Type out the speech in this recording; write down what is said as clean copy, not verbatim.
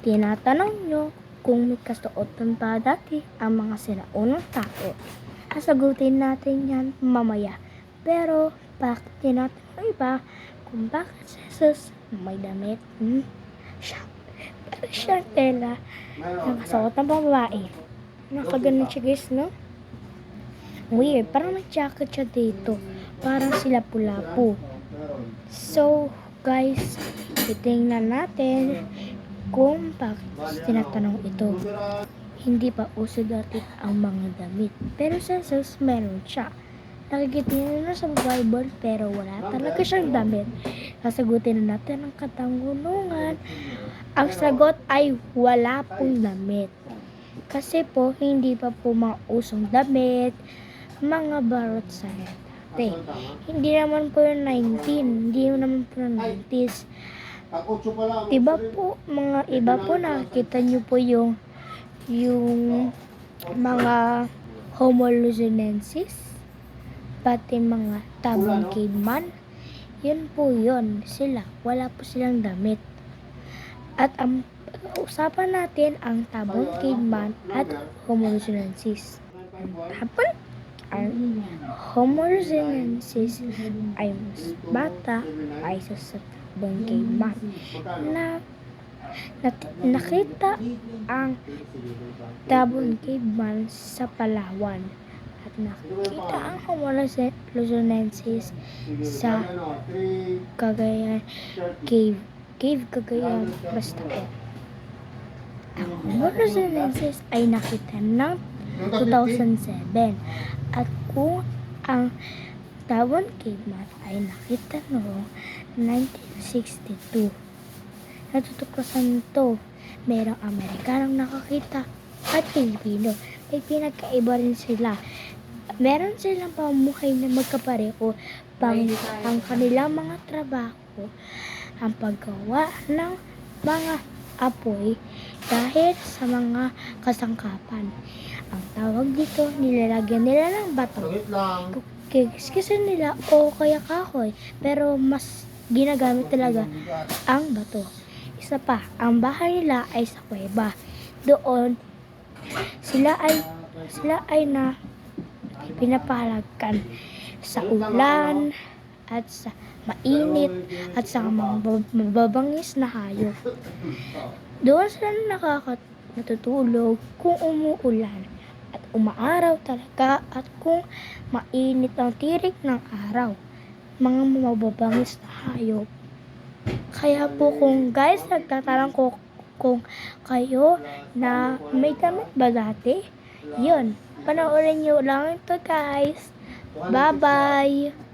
tinatanong nyo kung may kasuotan pa dati ang mga sinaunang tao, sasagutin natin yan mamaya. Pero bakit tinatanong iba kung bakit si Jesus may damit? Pero siyang tela ng kasuot ng babae. Nakaganon siya guys, no? Weird, parang may jacket siya dito. Parang sila pula-pu. So, guys, titingnan natin kung bakit tinatanong ito. Hindi pa uso dati ang mga damit. Pero sa Jesus, meron siya. Nakikita niyo na sa Bible, pero wala talaga siyang damit. Sasagutin na natin ang katanungan. Ang sagot ay wala pong damit. Kasi po, hindi pa po mga usong damit, mga barot sa dati. Hindi naman po yung 19, hindi naman po yung 90s. Diba po, mga iba po nakikita nyo po yung mga Homo luzonensis, pati mga tabong caveman. Yun po yun, sila, wala po silang damit. At ang usapan natin ang tabong caveman at Homo luzonensis. Ang Homo luzonensis ay mas bata kaysa sa tabong caveman na nakita ang tabong caveman sa Palawan at nakita ang Homo luzonensis sa Cagayan Cave Cagayan, basta po. Ang Homo luzonensis ay nakita ng 2007 at kung ang tabong caveman ay nakita noong 1962. Natutuklasan to, merong Amerikanong nakakita at Pilipino. May pinagkaiba rin sila. Meron silang pamumuhay na magkapareho, ang kanilang mga trabaho, ang paggawa ng mga apoy dahil sa mga kasangkapan. Ang tawag dito, nilalagyan nila ng bato. Kiskisin nila o kaya kahoy, pero mas ginagamit talaga ang bato. Isa pa, ang bahay nila ay sa kuweba. Doon, sila ay na pinapahalagan sa ulan at sa mainit at sa mga mababangis na hayop. Doon sila natutulog kung umuulan at umaaraw talaga at kung mainit ang tirik ng araw. Mga mababangis na hayop. Kaya po kung guys, nagtatanong ko kung kayo na may damit ba dati, yun, panoorin nyo lang ito guys. Bye-bye!